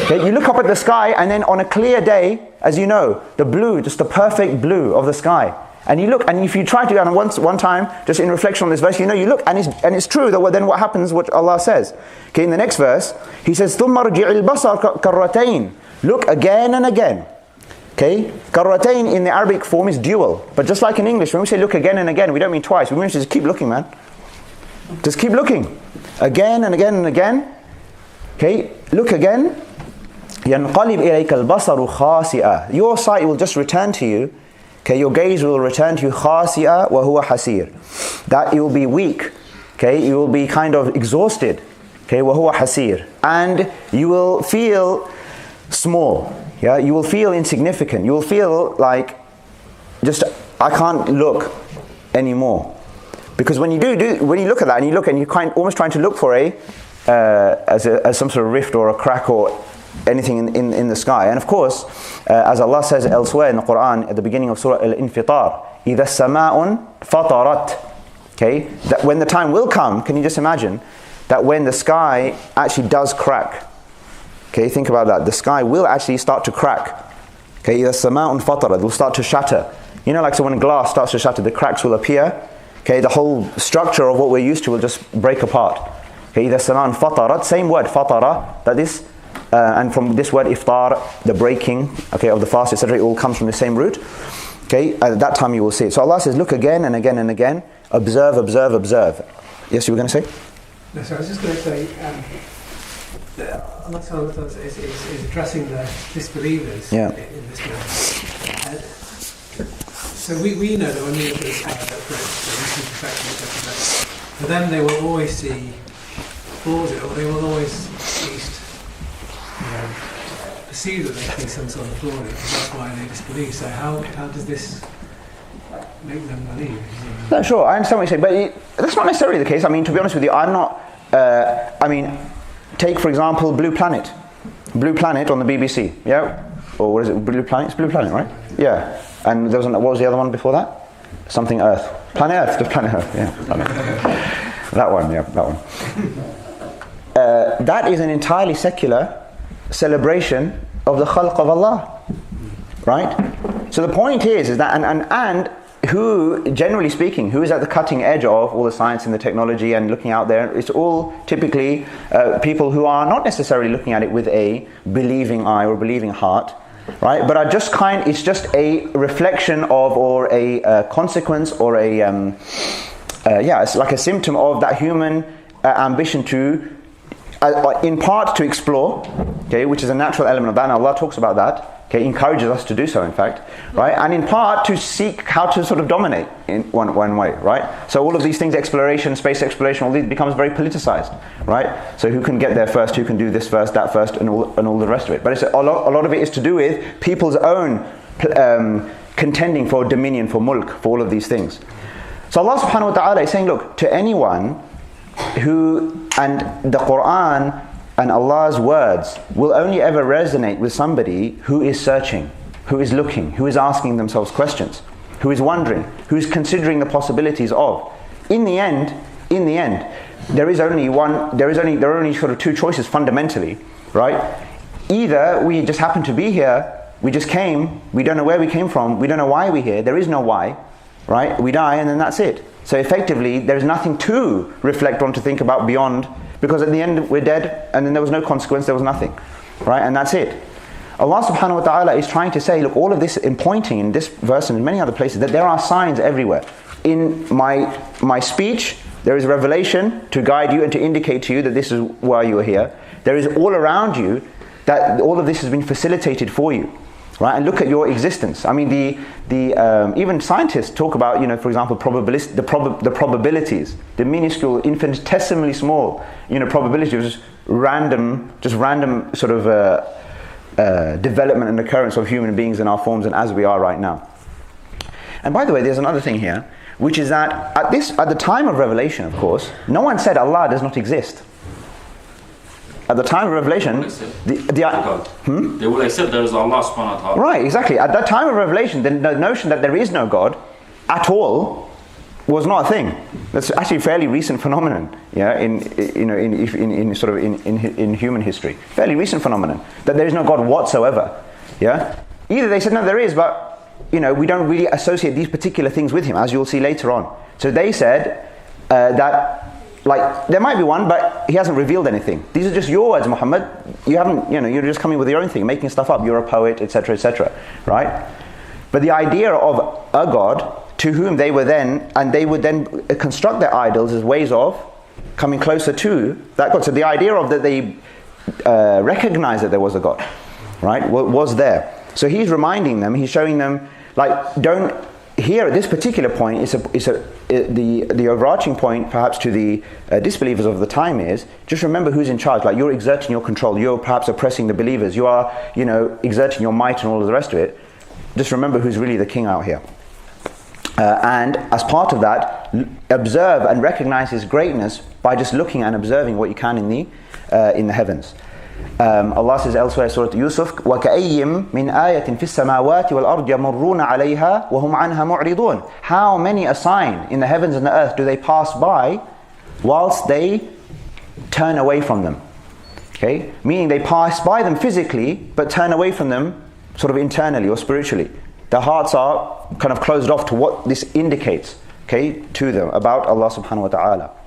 Okay, you look up at the sky, and then on a clear day, as you know, the blue, just the perfect blue of the sky. And you look, and if you try to, and one time, just in reflection on this verse, you look, and it's true that then what happens, what Allah says. Okay, in the next verse, He says, ثُمَّ ارْجِعِ الْبَصَرَ كَرَّتَيْن. Look again and again. Okay, karratain in the Arabic form is dual. But just like in English, when we say look again and again, we don't mean twice. We mean just keep looking, man. Just keep looking. Again and again and again. Okay, look again. يَنْقَلِبْ إِلَيْكَ الْبَصَرُ خَاسِئًا. Your sight will just return to you. Okay, your gaze will return to you خَاسِئًا وَهُوَ حَسِيرٌ. That you will be weak. Okay, you will be kind of exhausted. Okay, وَهُوَ حَسِيرٌ. And you will feel small. Yeah, you will feel insignificant. You will feel like, just, I can't look anymore. Because when you when you look at that, and you look, and you're almost trying to look for as some sort of rift or a crack or anything in the sky. And of course, as Allah says elsewhere in the Qur'an, at the beginning of Surah al-Infitar, إِذَا السَّمَاءٌ فَطَرَتْ. Okay, that when the time will come, can you just imagine, that when the sky actually does crack. Okay, think about that. The sky will actually start to crack. Okay, the sama'un fatara, it will start to shatter. You know, like so when glass starts to shatter, the cracks will appear. Okay, the whole structure of what we're used to will just break apart. Okay, the sama'un fatarat, same word, fatara, that is, and from this word iftar, the breaking, okay, of the fast, etc., it all comes from the same root. Okay, at that time you will see it. So Allah says, look again and again and again, observe, observe, observe. Yes, you were going to say? No, so I was just going to say, Allah is addressing the disbelievers in this way. So we know that when we look at this perfection, for them they will always see flaws in it, or they will always at least perceive that they see some sort of flaw in it. That's why they disbelieve. So how does this make them believe? No, sure, I understand what you're saying, but that's not necessarily the case. I mean, to be honest with you, I'm not. Take for example Blue Planet. Blue Planet on the BBC, yeah? Or what is it, Blue Planet? It's Blue Planet, right? Yeah. And there was what was the other one before that? Something Earth. Planet Earth, just Planet Earth, yeah. That one, yeah, that one. That is an entirely secular celebration of the khalq of Allah. Right? So the point is that, and who, generally speaking, who is at the cutting edge of all the science and the technology and looking out there, it's all typically people who are not necessarily looking at it with a believing eye or believing heart, right? But are just it's just a reflection of, or a consequence, or it's like a symptom of that human ambition to, in part to explore, okay, which is a natural element of that, and Allah talks about that. Okay, encourages us to do so, in fact, right? And in part to seek how to sort of dominate in one way, right? So all of these things, exploration, space exploration, all these becomes very politicized, right? So who can get there first, who can do this first, that first, and all the rest of it. But it's a lot of it is to do with people's own contending for dominion, for mulk, for all of these things. So Allah subhanahu wa ta'ala is saying, look, to anyone who, and the Qur'an and Allah's words will only ever resonate with somebody who is searching, who is looking, who is asking themselves questions, who is wondering, who is considering the possibilities of. In the end, there are only sort of two choices fundamentally, right? Either we just happen to be here, we just came, we don't know where we came from, we don't know why we're here, there is no why, right? We die and then that's it. So effectively, there is nothing to reflect on, to think about beyond, because at the end we're dead and then there was no consequence, there was nothing, right? And that's it. Allah subhanahu wa ta'ala is trying to say, look, all of this, in pointing in this verse and in many other places, that there are signs everywhere. In my speech, there is revelation to guide you and to indicate to you that this is why you are here. There is all around you that all of this has been facilitated for you, right? And look at your existence. I mean, even scientists talk about, for example, the probabilities, the minuscule, infinitesimally small, probability of just random sort of development and occurrence of human beings in our forms and as we are right now. And by the way, there's another thing here, which is that at the time of revelation, of course, no one said Allah does not exist. At the time of revelation, they will accept there is Allah subhanahu wa ta'ala. Right, exactly. At that time of revelation, the notion that there is no God at all, was not a thing. That's actually a fairly recent phenomenon, yeah, in human history. Fairly recent phenomenon that there is no God whatsoever, yeah. Either they said no, there is, but we don't really associate these particular things with him, as you'll see later on. So they said that there might be one, but he hasn't revealed anything. These are just your words, Muhammad. You haven't, you're just coming with your own thing, making stuff up. You're a poet, etc., right? But the idea of a God to whom they would then construct their idols as ways of coming closer to that God. So the idea of that they recognized that there was a God, right, was there. So he's reminding them, he's showing them, don't. Here at this particular point, the overarching point perhaps to the disbelievers of the time is, just remember who's in charge. You're exerting your control, you're perhaps oppressing the believers, you are exerting your might and all of the rest of it. Just remember who's really the king out here. And as part of that, observe and recognize his greatness by just looking and observing what you can in the heavens. Allah says elsewhere, Surah Yusuf, وَكَأَيِّم مِّنْ آيَةٍ فِي السَّمَاوَاتِ وَالْأَرْضِ يَمُرُّونَ عَلَيْهَا وَهُمْ عَنْهَا مُعْرِضُونَ. How many a sign in the heavens and the earth do they pass by whilst they turn away from them? Okay, meaning they pass by them physically, but turn away from them sort of internally or spiritually. Their hearts are kind of closed off to what this indicates, okay, to them about Allah subhanahu wa ta'ala.